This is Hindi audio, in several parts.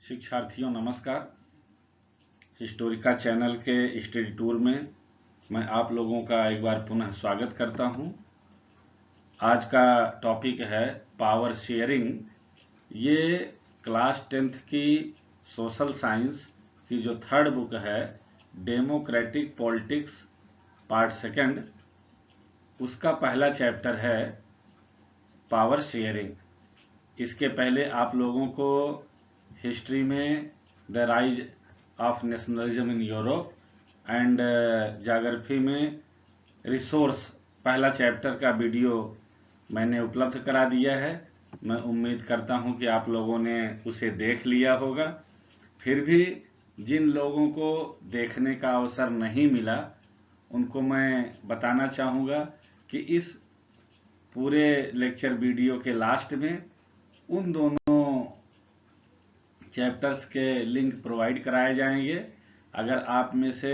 शिक्षार्थियों नमस्कार। हिस्टोरिका चैनल के स्टडी टूर में मैं आप लोगों का एक बार पुनः स्वागत करता हूं। आज का टॉपिक है पावर शेयरिंग। ये क्लास 10th की सोशल साइंस की जो थर्ड बुक है डेमोक्रेटिक पॉलिटिक्स पार्ट सेकंड, उसका पहला चैप्टर है पावर शेयरिंग। इसके पहले आप लोगों को हिस्ट्री में the rise of nationalism in Europe and geography में रिसोर्स पहला चैप्टर का वीडियो मैंने उपलब्ध करा दिया है। मैं उम्मीद करता हूं कि आप लोगों ने उसे देख लिया होगा। फिर भी जिन लोगों को देखने का अवसर नहीं मिला उनको मैं बताना चाहूँगा कि इस पूरे लेक्चर वीडियो के लास्ट में उन दोनों चैप्टर्स के लिंक प्रोवाइड कराए जाएंगे। अगर आप में से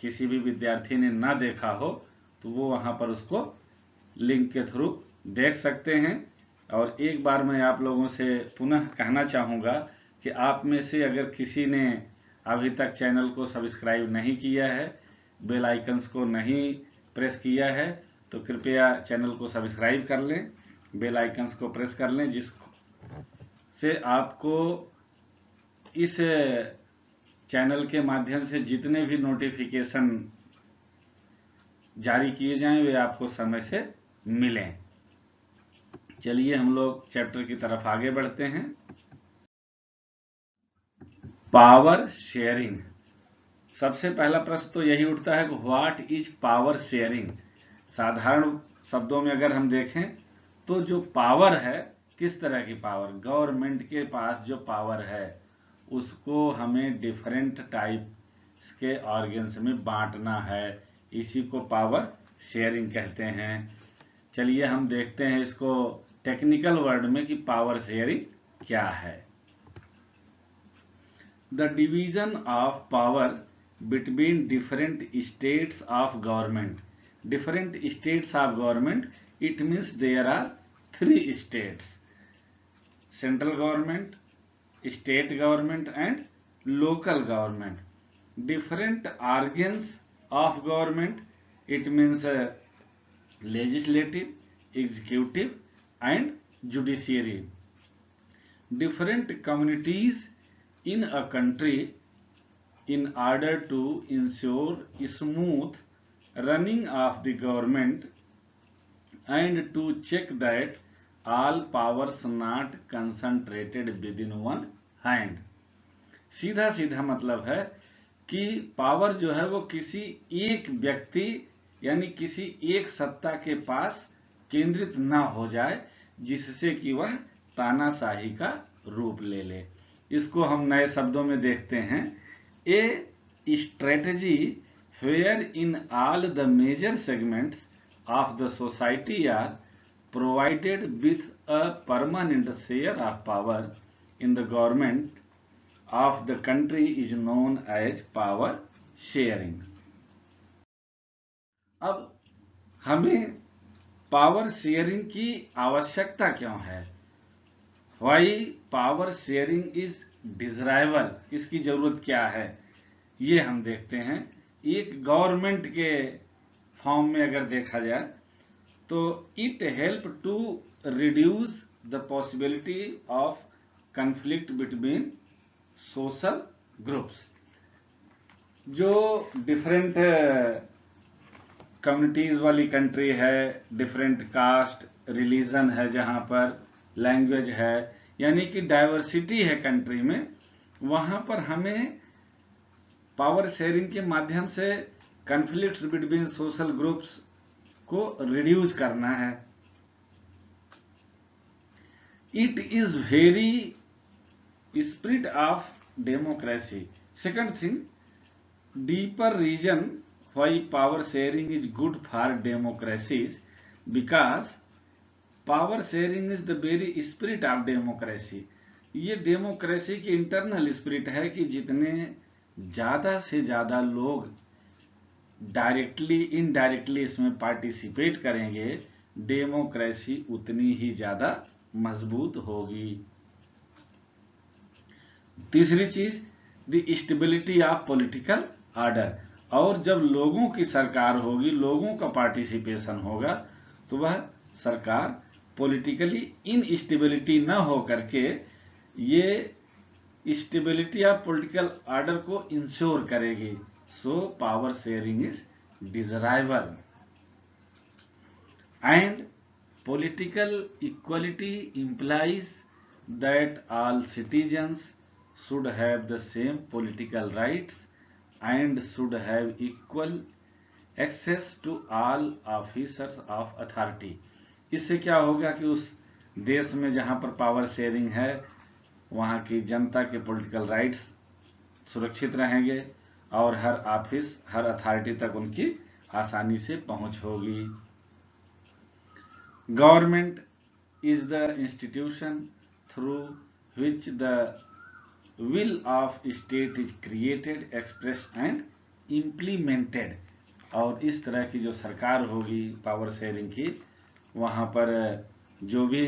किसी भी विद्यार्थी ने ना देखा हो तो वो वहाँ पर उसको लिंक के थ्रू देख सकते हैं। और एक बार मैं आप लोगों से पुनः कहना चाहूँगा कि आप में से अगर किसी ने अभी तक चैनल को सब्सक्राइब नहीं किया है, बेल आइकन्स को नहीं प्रेस किया है, तो कृपया चैनल को सब्सक्राइब कर लें, बेल आइकन्स को प्रेस कर लें, जिससे आपको इस चैनल के माध्यम से जितने भी नोटिफिकेशन जारी किए जाएं वे आपको समय से मिलें। चलिए हम लोग चैप्टर की तरफ आगे बढ़ते हैं। Power sharing. सबसे पहला प्रश्न तो यही उठता है कि व्हाट इज पावर शेयरिंग। साधारण शब्दों में अगर हम देखें तो जो पावर है, किस तरह की पावर, गवर्नमेंट के पास जो पावर है उसको हमें डिफरेंट टाइप्स के ऑर्गन्स में बांटना है। इसी को पावर शेयरिंग कहते हैं। चलिए हम देखते हैं इसको टेक्निकल वर्ड में कि पावर शेयरिंग क्या है। The division of power between different states of government. Different states of government, it means there are 3 states: central government, state government and local government. Different organs of government, it means legislative, executive and judiciary. Different communities in a country in order to ensure smooth running of the government and to check that all powers not concentrated within one hand. सीधा सीधा मतलब है कि पावर जो है वो किसी एक व्यक्ति यानी किसी एक सत्ता के पास केंद्रित ना हो जाए, जिससे कि वह तानाशाही का रूप ले ले। इसको हम नए शब्दों में देखते हैं, a strategy where in all the major segments of the society are provided with a permanent share of power in the government of the country is known as power sharing. अब हमें पावर शेयरिंग की आवश्यकता क्यों है? Why power sharing is desirable? इसकी जरूरत क्या है ये हम देखते हैं। एक गवर्नमेंट के फॉर्म में अगर देखा जाए तो it help to reduce the possibility of conflict between social groups. जो डिफरेंट कम्युनिटीज वाली कंट्री है, डिफरेंट कास्ट रिलीजन है, जहां पर लैंग्वेज है, यानी कि डाइवर्सिटी है कंट्री में, वहां पर हमें पावर शेयरिंग के माध्यम से कॉन्फ्लिक्ट्स बिटवीन सोशल ग्रुप्स को रिड्यूस करना है। It is very spirit of democracy. Second thing, deeper reason why power sharing is good for democracies, because power sharing is the very spirit of democracy. ये डेमोक्रेसी की इंटरनल स्पिरिट है कि जितने ज्यादा से ज्यादा लोग डायरेक्टली इनडायरेक्टली इसमें पार्टिसिपेट करेंगे, डेमोक्रेसी उतनी ही ज्यादा मजबूत होगी। तीसरी चीज, the stability of political order, और जब लोगों की सरकार होगी, लोगों का पार्टिसिपेशन होगा, तो वह सरकार पॉलिटिकली इनस्टेबिलिटी न हो करके ये स्टेबिलिटी ऑफ पॉलिटिकल ऑर्डर को इंश्योर करेगी। So power sharing is desirable and political equality implies that all citizens should have the same political rights and should have equal access to all officers of authority। इससे क्या होगा कि उस देश में जहां पर पावर शेयरिंग है, वहां की जनता के पॉलिटिकल राइट्स सुरक्षित रहेंगे और हर ऑफिस, हर अथॉरिटी तक उनकी आसानी से पहुंच होगी। Government is the institution through which the will of state is created, expressed and implemented। और इस तरह की जो सरकार होगी पावर शेयरिंग की, वहां पर जो भी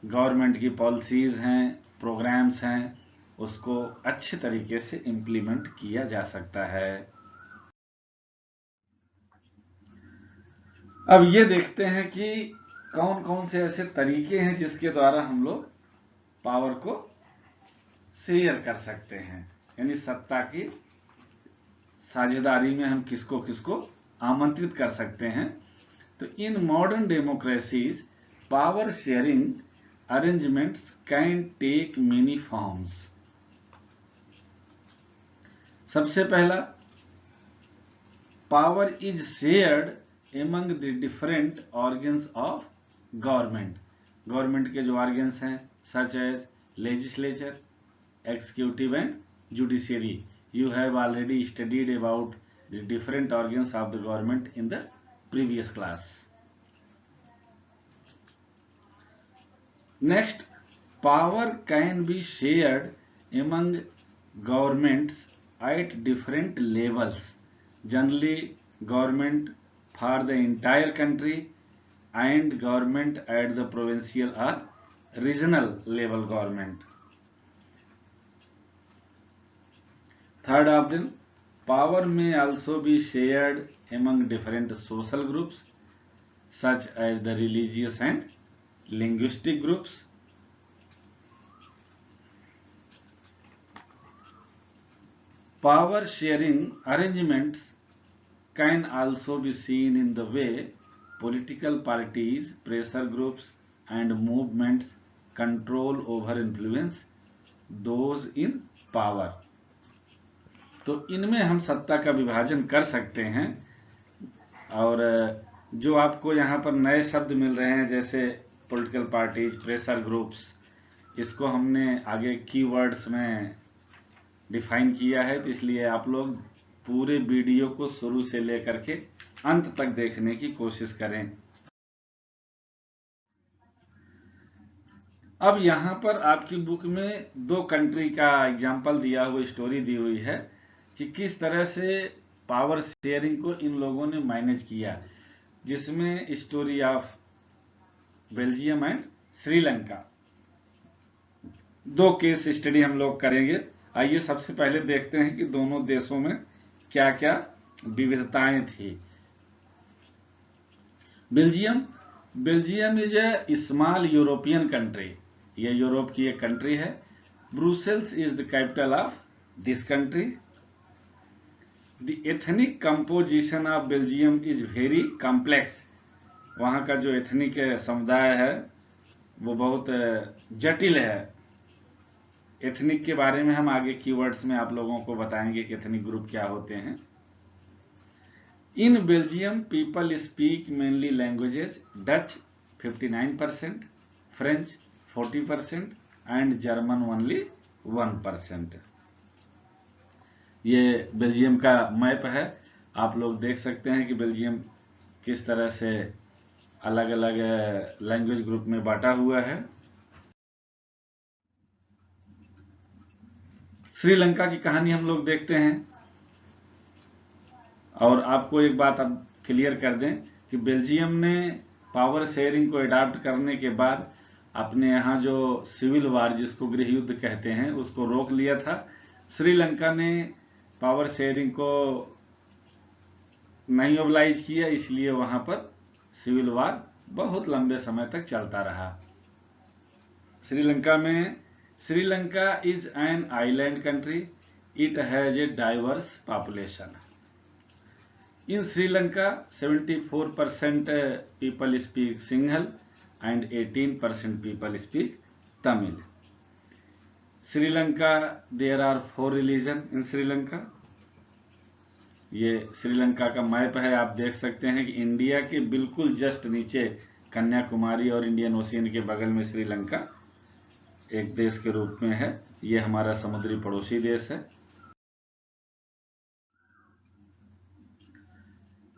गवर्नमेंट की पॉलिसीज हैं, प्रोग्राम्स हैं, उसको अच्छे तरीके से इम्प्लीमेंट किया जा सकता है। अब ये देखते हैं कि कौन कौन से ऐसे तरीके हैं जिसके द्वारा हम लोग पावर को शेयर कर सकते हैं, यानी सत्ता की साझेदारी में हम किसको किसको आमंत्रित कर सकते हैं। तो in modern democracies power sharing arrangements can take many forms. सबसे पहला, power is shared among the different organs of government। Government के जो ऑर्गन्स हैं, such as legislature, executive and judiciary। You have already studied about the different organs of the government in the previous class। Next, power can be shared among governments at different levels। Generally, government for the entire country and government at the provincial or regional level government। Third of them, power may also be shared among different social groups such as the religious and linguistic groups। Power sharing arrangements can also be seen in the way political parties, pressure groups and movements control over influence those in power। तो इनमें हम सत्ता का विभाजन कर सकते हैं। और जो आपको यहाँ पर नए शब्द मिल रहे हैं, जैसे पॉलिटिकल पार्टीज, प्रेशर ग्रुप्स, इसको हमने आगे कीवर्ड्स में डिफाइन किया है, तो इसलिए आप लोग पूरे वीडियो को शुरू से लेकर के अंत तक देखने की कोशिश करें। अब यहां पर आपकी बुक में दो कंट्री का एग्जाम्पल दिया हुआ, स्टोरी दी हुई है कि किस तरह से पावर शेयरिंग को इन लोगों ने मैनेज किया, जिसमें story of Belgium and Sri Lanka, दो केस स्टडी हम लोग करेंगे। आइए सबसे पहले देखते हैं कि दोनों देशों में क्या क्या विविधताएं थी। Belgium is a small European country. यह यूरोप की एक कंट्री है। Brussels is the capital of this country. The ethnic composition of Belgium is very complex. वहां का जो एथनिक समुदाय है वो बहुत जटिल है। एथनिक के बारे में हम आगे कीवर्ड्स में आप लोगों को बताएंगे कि एथनिक ग्रुप क्या होते हैं। In Belgium people speak mainly languages Dutch 59%, French 40% and German only 1%। ये बेल्जियम का मैप है। आप लोग देख सकते हैं कि बेल्जियम किस तरह से अलग अलग लैंग्वेज ग्रुप में बांटा हुआ है। श्रीलंका की कहानी हम लोग देखते हैं। और आपको एक बात अब क्लियर कर दें कि बेल्जियम ने पावर शेयरिंग को अडॉप्ट करने के बाद अपने यहाँ जो सिविल वार जिसको गृह युद्ध कहते हैं उसको रोक लिया था। श्रीलंका ने पावर शेयरिंग को नहीं ओबलाइज किया, इसलिए वहां पर सिविल वार बहुत लंबे समय तक चलता रहा। Sri Lanka is an island country, it has a diverse population. In Sri Lanka, 74% people speak Sinhala and 18% people speak Tamil. Sri Lanka, there are 4 religions in Sri Lanka. ये श्रीलंका का मैप है, आप देख सकते हैं कि इंडिया के बिल्कुल जस्ट नीचे कन्याकुमारी और इंडियन ओशियन के बगल में श्रीलंका एक देश के रूप में है। ये हमारा समुद्री पड़ोसी देश है।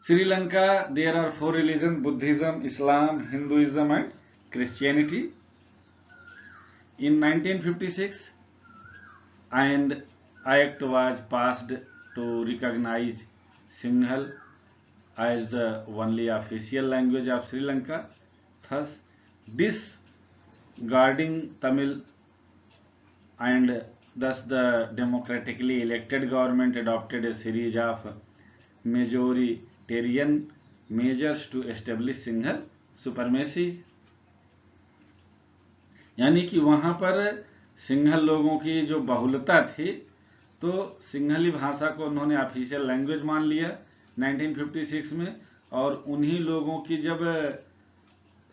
Sri Lanka, there are 4 religions: Buddhism, Islam, Hinduism and Christianity. In 1956, an act was passed to recognize Sinhala as the only official language of Sri Lanka, thus disregarding Tamil, and thus the democratically elected government adopted a series of majoritarian measures to establish Sinhala supremacy। यानी कि वहां पर सिंहल लोगों की जो बहुलता थी, तो सिंहली भाषा को उन्होंने ऑफिशियल लैंग्वेज मान लिया 1956 में, और उन्हीं लोगों की जब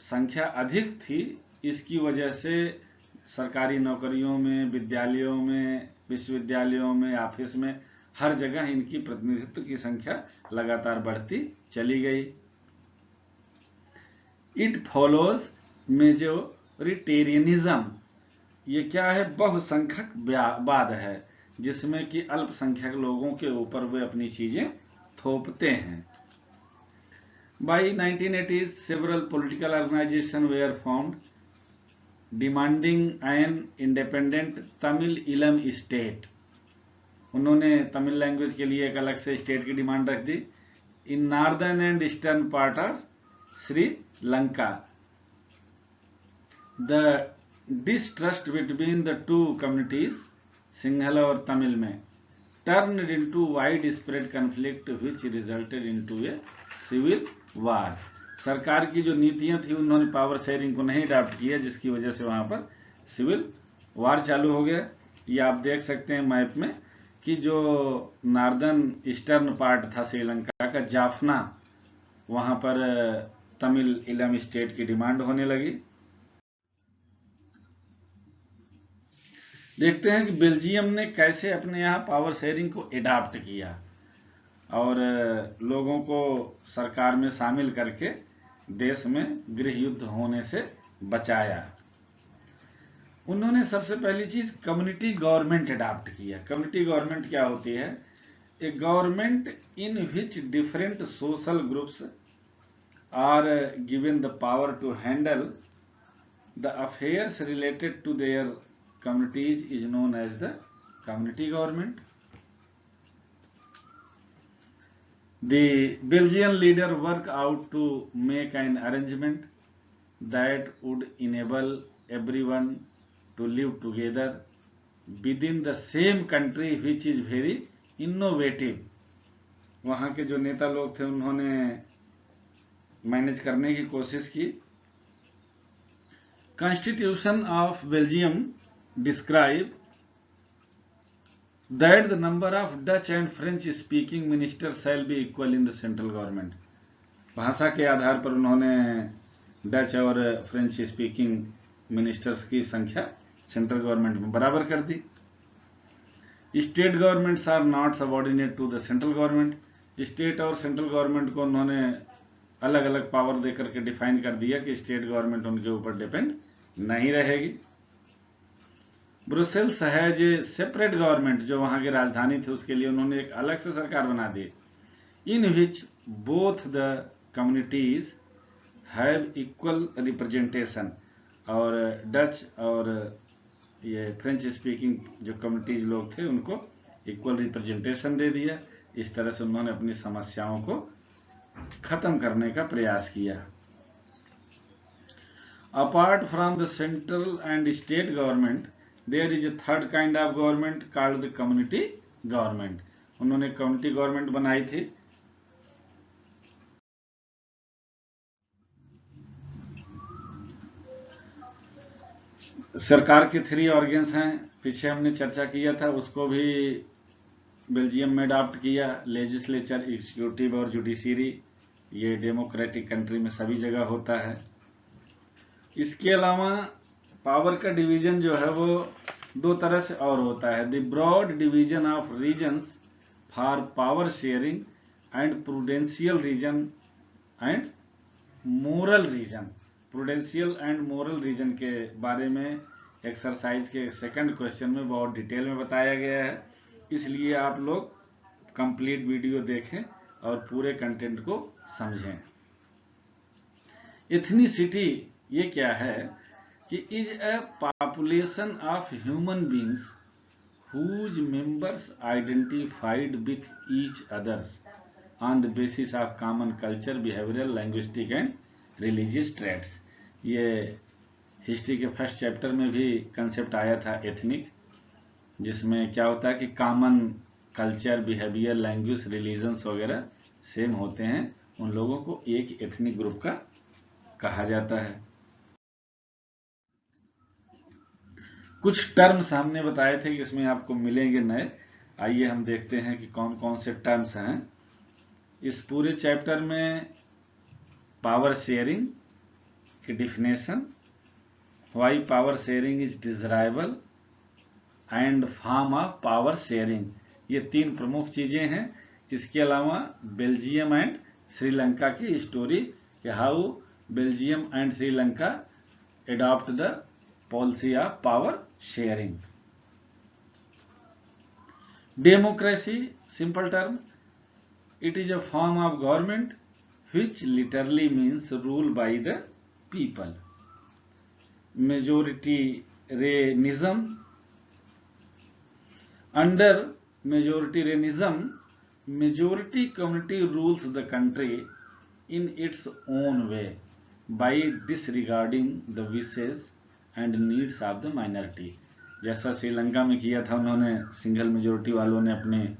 संख्या अधिक थी, इसकी वजह से सरकारी नौकरियों में, विद्यालयों में, विश्वविद्यालयों में, ऑफिस में, हर जगह इनकी प्रतिनिधित्व की संख्या लगातार बढ़ती चली गई। इट फॉलोज मेजोरिटेरियनिज्म, ये क्या है? बहुसंख्यकवाद है, जिसमें कि अल्पसंख्यक लोगों के ऊपर वे अपनी चीजें थोपते हैं। By 1980s, several political organizations were formed demanding an independent Tamil Elam state। उन्होंने तमिल लैंग्वेज के लिए एक अलग से स्टेट की डिमांड रख दी। In northern and eastern part of Sri Lanka, the distrust between the two communities, Sinhala और तमिल में, turned into widespread conflict which resulted into a civil war। सरकार की जो नीतियां थी, उन्होंने पावर शेयरिंग को नहीं अडॉप्ट किया, जिसकी वजह से वहां पर सिविल वार चालू हो गया। ये आप देख सकते हैं मैप में कि जो नॉर्दर्न ईस्टर्न पार्ट था श्रीलंका का, जाफना, वहां पर तमिल इलम स्टेट की डिमांड होने लगी। देखते हैं कि बेल्जियम ने कैसे अपने यहाँ पावर शेयरिंग को एडॉप्ट किया और लोगों को सरकार में शामिल करके देश में गृह युद्ध होने से बचाया। उन्होंने सबसे पहली चीज कम्युनिटी गवर्नमेंट एडॉप्ट किया। कम्युनिटी गवर्नमेंट क्या होती है? A government in which different social groups are given the power to handle the affairs related to their communities is known as the community government। The Belgian leader worked out to make an arrangement that would enable everyone to live together within the same country, which is very innovative। वहां के जो नेता लोग थे, उन्होंने मैनेज करने की कोशिश की। Constitution of Belgium describe that the number of Dutch and French speaking ministers shall be equal in the central government। भाषा के आधार पर उन्होंने डच और फ्रेंच स्पीकिंग मिनिस्टर्स की संख्या सेंट्रल गवर्नमेंट में बराबर कर दी। State governments are not subordinate to the central government. State और सेंट्रल गवर्नमेंट को उन्होंने अलग अलग पावर देकर के डिफाइन कर दिया कि स्टेट गवर्नमेंट उनके ऊपर डिपेंड नहीं रहेगी। Brussels has a separate government, जो वहां की राजधानी थी उसके लिए उन्होंने एक अलग से सरकार बना दी। In which both the communities have equal representation, और डच और ये फ्रेंच स्पीकिंग जो कम्युनिटीज लोग थे उनको इक्वल रिप्रेजेंटेशन दे दिया। इस तरह से उन्होंने अपनी समस्याओं को खत्म करने का प्रयास किया। Apart from the central and state government, there is a third kind of government called the community government. उन्होंने community government बनाई थी। सरकार के 3 ऑर्गन्स हैं, पीछे हमने चर्चा किया था, उसको भी बेल्जियम में अडॉप्ट किया। लेजिस्लेचर, एग्जीक्यूटिव और जुडिशरी, ये डेमोक्रेटिक कंट्री में सभी जगह होता है। इसके अलावा पावर का डिवीजन जो है वो 2 तरह से और होता है। The broad division of reasons for power sharing and prudential reason and moral reason. Prudential and moral reason के बारे में एक्सरसाइज के सेकंड क्वेश्चन में बहुत डिटेल में बताया गया है, इसलिए आप लोग कंप्लीट वीडियो देखें और पूरे कंटेंट को समझें। एथनिसिटी ये क्या है कि is a population of human beings whose members identified with each others on the basis of common culture, behavioral, linguistic and religious traits। ये हिस्ट्री के फर्स्ट चैप्टर में भी कंसेप्ट आया था एथनिक, जिसमें क्या होता है कि common culture, behaviour, language, religions वगैरह सेम होते हैं, उन लोगों को एक एथनिक ग्रुप का कहा जाता है। कुछ टर्म्स हमने बताए थे कि इसमें आपको मिलेंगे नए। आइए हम देखते हैं कि कौन कौन से टर्म्स हैं इस पूरे चैप्टर में। पावर शेयरिंग की definition, why power sharing is desirable and form of power sharing, ये 3 प्रमुख चीजें हैं। इसके अलावा बेल्जियम एंड श्रीलंका की story, how Belgium and Sri Lanka adopt the policy of power sharing. Democracy, simple term, it is a form of government which literally means rule by the people। majoritarianism, under majoritarianism majority community rules the country in its own way by disregarding the wishes and needs of the minority। जैसा श्रीलंका में किया था उन्होंने, सिंगल मेजोरिटी वालों ने अपने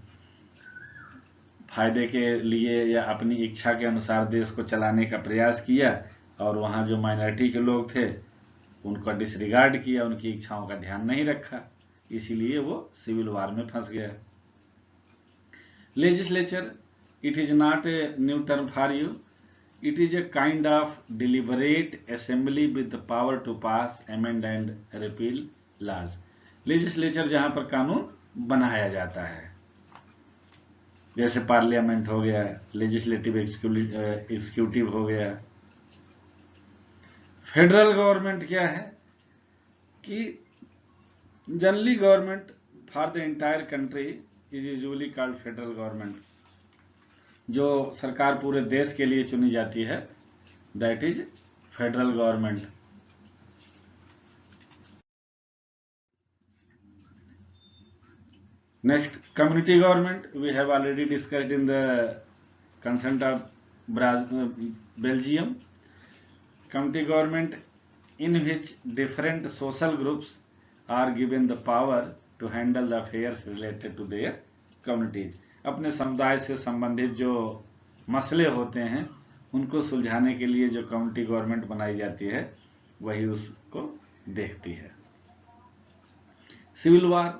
फायदे के लिए या अपनी इच्छा के अनुसार देश को चलाने का प्रयास किया, और वहां जो माइनॉरिटी के लोग थे उनको डिसरिगार्ड किया, उनकी इच्छाओं का ध्यान नहीं रखा, इसीलिए वो सिविल वार में फंस गया। Legislature, it is not a new term for you, it is a kind of deliberate assembly with the power to pass, amend and repeal laws. Legislature जहां पर कानून बनाया जाता है, जैसे पार्लियामेंट हो गया, लेजिस्लेटिव एग्जीक्यूटिव हो गया। फेडरल गवर्नमेंट क्या है कि generally government for the entire country is usually called federal government. जो सरकार पूरे देश के लिए चुनी जाती है that is federal government. Next, community government, we have already discussed in the consent of Belgium। Community government in which different social groups are given the power to handle the affairs related to their communities। अपने समुदाय से संबंधित जो मसले होते हैं उनको सुलझाने के लिए जो कम्युनिटी गवर्नमेंट बनाई जाती है वही उसको देखती है। सिविल वार,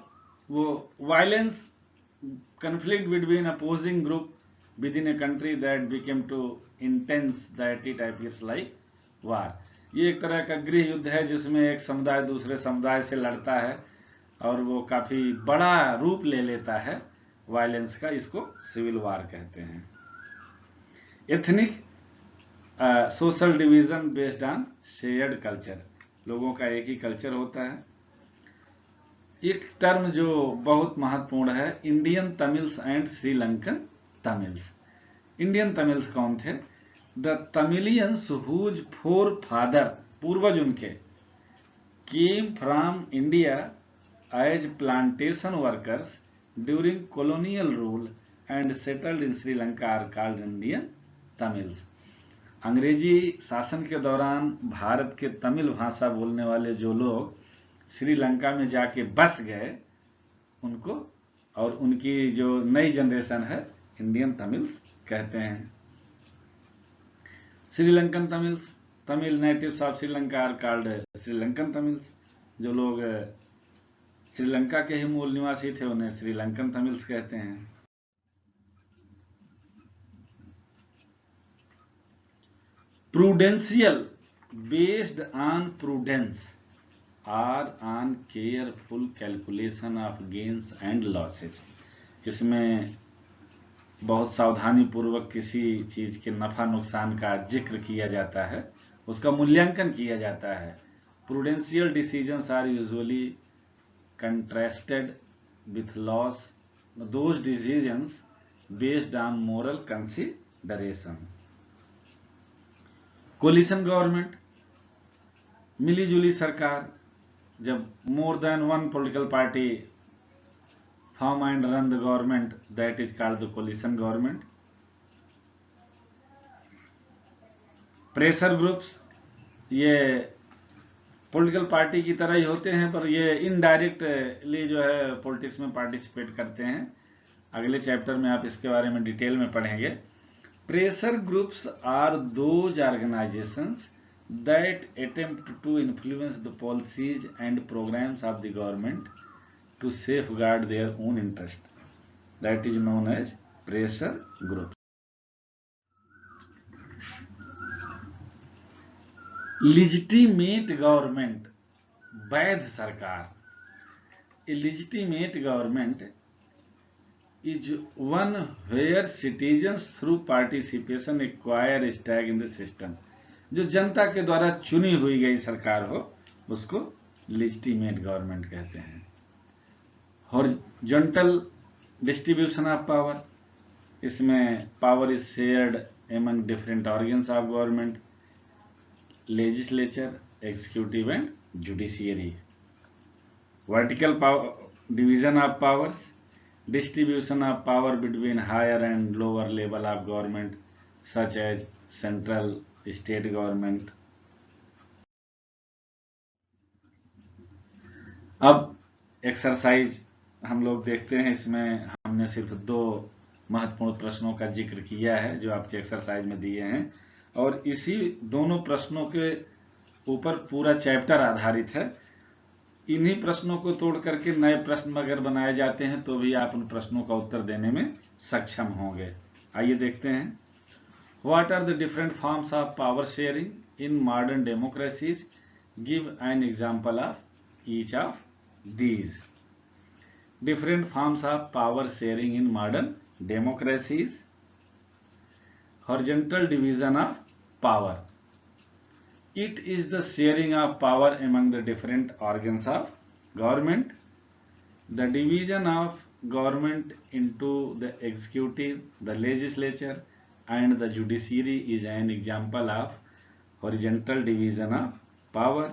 वो violence, conflict between opposing group within a country that became too intense that it appears like war। ये एक तरह का गृह युद्ध है जिसमें एक समुदाय दूसरे समुदाय से लड़ता है और वो काफी बड़ा रूप ले लेता है वायलेंस का, इसको सिविल वार कहते हैं। Ethnic, social division based on shared culture, लोगों का एक ही कल्चर होता है। एक टर्म जो बहुत महत्वपूर्ण है, Indian Tamils and Sri Lankan Tamils. Indian Tamils कौन थे? The Tamilians whose forefather, पूर्वज उनके, came from India as plantation workers during colonial rule and settled in Sri Lanka are called Indian Tamils. अंग्रेजी शासन के दौरान भारत के तमिल भाषा बोलने वाले जो लोग श्रीलंका में जाके बस गए उनको, और उनकी जो नई जनरेशन है, इंडियन तमिल्स कहते हैं। Sri Lankan Tamils, Tamil natives of Sri Lanka are called Sri Lankan Tamils. जो लोग श्रीलंका के ही मूल निवासी थे उन्हें श्रीलंकन तमिल्स कहते हैं। Prudential, based on prudence or on careful calculation of gains and losses. इसमें बहुत सावधानी पूर्वक किसी चीज के नफा नुकसान का जिक्र किया जाता है, उसका मूल्यांकन किया जाता है। Prudential decisions are usually contrasted with loss those decisions based on moral consideration. Coalition government, मिलीजुली सरकार, जब more than one political party form and run the government, that is called the coalition government. Pressure groups, ये पॉलिटिकल पार्टी की तरह ही होते हैं पर ये इनडायरेक्टली जो है पॉलिटिक्स में पार्टिसिपेट करते हैं। अगले चैप्टर में आप इसके बारे में डिटेल में पढ़ेंगे। Pressure groups are those organisations that attempt to influence the policies and programmes of the government to safeguard their own interest. That is known as pressure group. Legitimate government, वैध सरकार। A legitimate government is one where citizens through participation acquire a stake in the system. जो जनता के द्वारा चुनी हुई गई सरकार हो उसको legitimate government कहते हैं। हॉरिजॉन्टल डिस्ट्रीब्यूशन ऑफ पावर, इसमें power is shared among different organs of government, legislature, executive and judiciary. Vertical division of powers, distribution of power between higher and lower level of government such as central, state government. अब एक्सरसाइज हम लोग देखते हैं। इसमें हमने सिर्फ 2 महत्वपूर्ण प्रश्नों का जिक्र किया है जो आपके एक्सरसाइज में दिए हैं, और इसी दोनों प्रश्नों के ऊपर पूरा चैप्टर आधारित है। इन्हीं प्रश्नों को तोड़ करके नए प्रश्न अगर बनाए जाते हैं तो भी आप उन प्रश्नों का उत्तर देने में सक्षम होंगे। आइए देखते हैं। What are the different forms of power sharing in modern democracies? Give an example of each of these. Different forms of power sharing in modern democracies. Horizontal division of power. It is the sharing of power among the different organs of government. The division of government into the executive, the legislature and the judiciary is an example of horizontal division of power.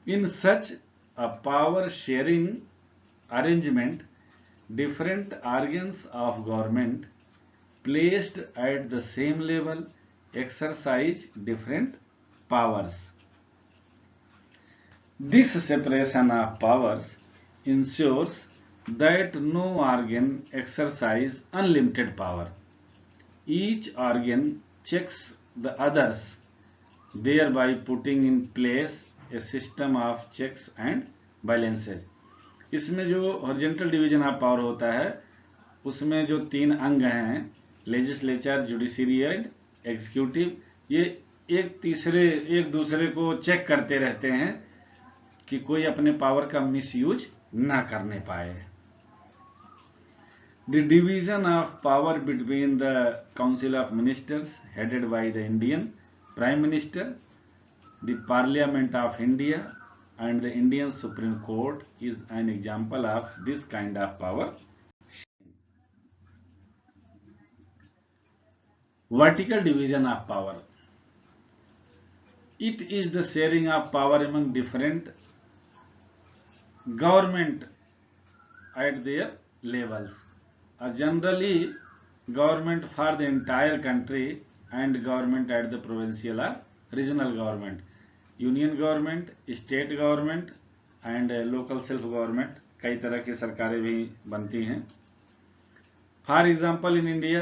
In such a power sharing arrangement, different organs of government placed at the same level exercise different powers. This separation of powers ensures that no organ exercise unlimited power. Each organ checks the others, thereby putting in place a system of checks and balances. इसमें जो हॉरिजॉन्टल डिवीजन ऑफ पावर होता है उसमें जो 3 अंग हैं, लेजिस्लेचर, जुडिशरी एंड एग्जीक्यूटिव, ये एक दूसरे को चेक करते रहते हैं कि कोई अपने पावर का मिसयूज ना करने पाए। The division of power between the council of ministers headed by the Indian prime minister, the parliament of India and the Indian Supreme Court is an example of this kind of power. Vertical division of power. It is the sharing of power among different government at their levels. Generally, government for the entire country and government at the provincial or regional government. Union government, state government and local self government, कई तरह की सरकारें भी बनती हैं. For example, in India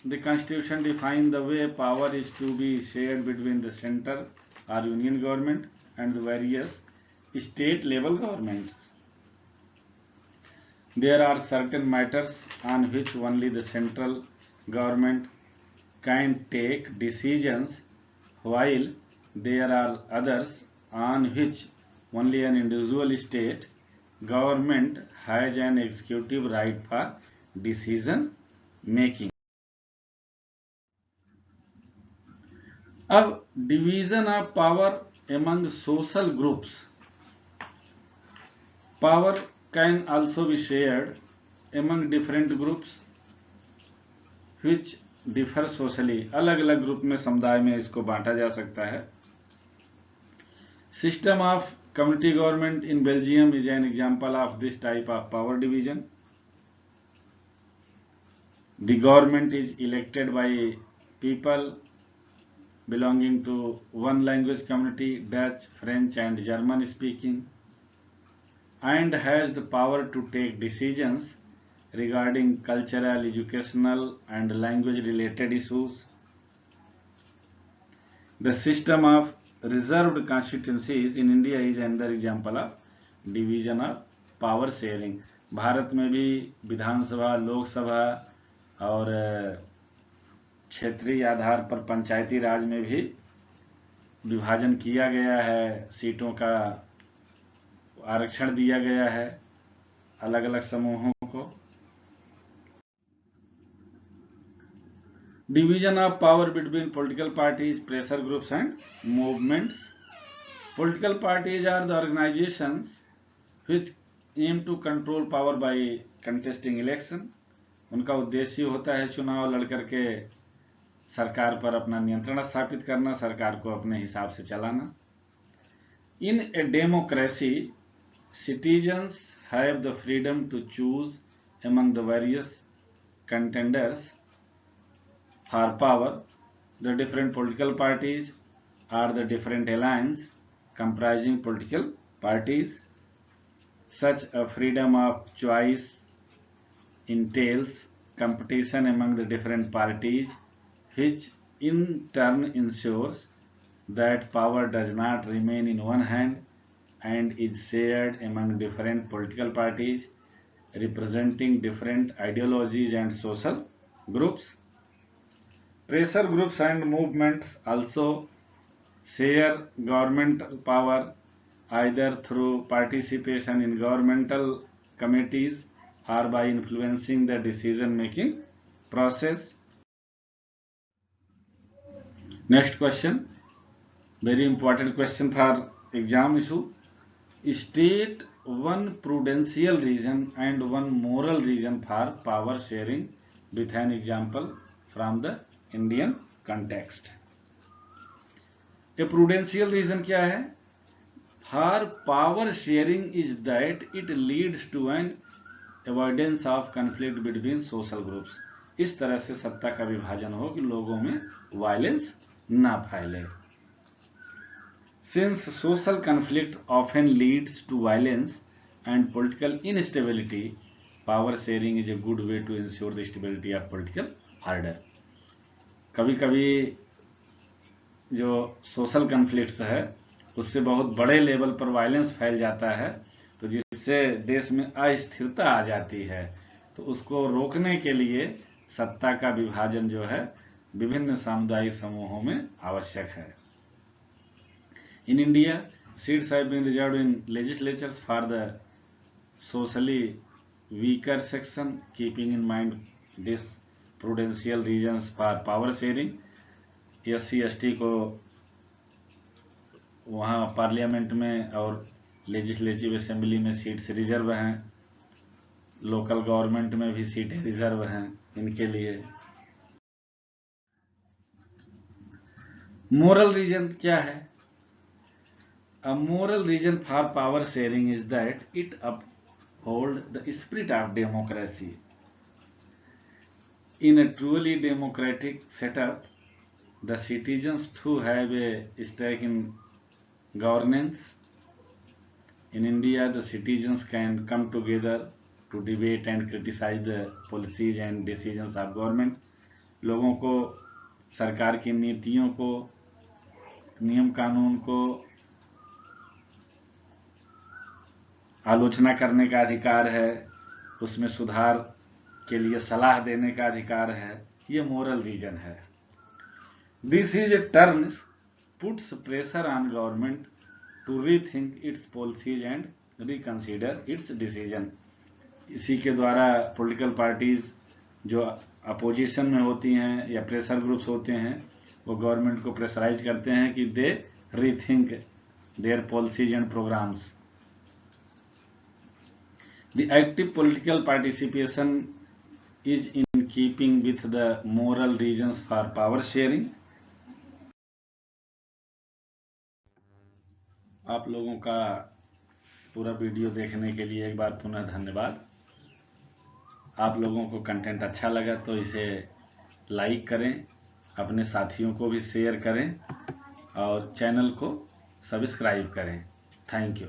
the constitution define the way power is to be shared between the centre और union government and the various state level governments. There are certain matters on which only the central government can take decisions, while there are others on which only an individual state government has an executive right for decision making. अब division of power among social groups. Power can also be shared among different groups which differ socially. अलग अलग ग्रुप में, समुदाय में इसको बांटा जा सकता है. System of community government in Belgium is an example of this type of power division. The government is elected by people belonging to one language community, Dutch, French and German speaking, and has the power to take decisions regarding cultural, educational and language related issues. The system of reserved constituencies in India is another example of division of power sharing. Bharat में भी विधानसभा, लोकसभा और क्षेत्रीय आधार पर पंचायती राज में भी विभाजन किया गया है. सीटों का आरक्षण दिया गया है अलग अलग समूहों को. Division of power between political parties, pressure groups and movements. Political parties are the organisations which aim to control power by contesting election. उनका उद्देश्य होता है चुनाव लड़ करके सरकार पर अपना नियंत्रण स्थापित करना, सरकार को अपने हिसाब से चलाना. In a democracy, citizens have the freedom to choose among the various contenders for power. The different political parties are the different alliances comprising political parties. Such a freedom of choice entails competition among the different parties, which in turn ensures that power does not remain in one hand and is shared among different political parties representing different ideologies and social groups. Pressure groups and movements also share governmental power either through participation in governmental committees or by influencing the decision making process. Next question, very important question for exam issue. State one prudential reason and one moral reason for power sharing with an example from the Indian context. A prudential reason क्या है? For power sharing is that it leads to an avoidance of conflict between social groups. इस तरह से सत्ता का विभाजन हो कि लोगों में वायलेंस ना फैले. Since social conflict often leads to violence and political instability, power sharing is a good way to ensure the stability of political order. कभी कभी जो सोशल कन्फ्लिक्ट्स है उससे बहुत बड़े लेवल पर वायलेंस फैल जाता है, तो जिससे देश में अस्थिरता आ जाती है, तो उसको रोकने के लिए सत्ता का विभाजन जो है विभिन्न सामुदायिक समूहों में आवश्यक है. In India, seats have been reserved in legislatures for the socially weaker section, keeping in mind this prudential reasons for power sharing. SC/ST को वहाँ पार्लियामेंट में और लेजिस्लेटिव असेंबली में सीट्स रिजर्व हैं, लोकल गवर्नमेंट में भी सीटें रिजर्व हैं इनके लिए. मोरल रीजन क्या है? A moral reason for power sharing is that it upholds the spirit of democracy. In a truly democratic setup, the citizens to have a stake in governance. In India, the citizens can come together to debate and criticize the policies and decisions of government. लोगों को सरकार की नीतियों को, नियम कानून को आलोचना करने का अधिकार है, उसमें सुधार के लिए सलाह देने का अधिकार है. ये मोरल रीजन है. This is a terms puts pressure on government to rethink its policies and reconsider its decision. इसी के द्वारा पॉलिटिकल पार्टीज जो अपोजिशन में होती हैं या प्रेशर ग्रुप्स होते हैं, वो गवर्नमेंट को प्रेशराइज करते हैं कि they rethink their policies and programmes. The active political participation is in keeping with the moral reasons for power sharing. आप लोगों का पूरा वीडियो देखने के लिए एक बार पुनः धन्यवाद. आप लोगों को कंटेंट अच्छा लगा तो इसे लाइक करें, अपने साथियों को भी शेयर करें और चैनल को सब्सक्राइब करें. Thank you.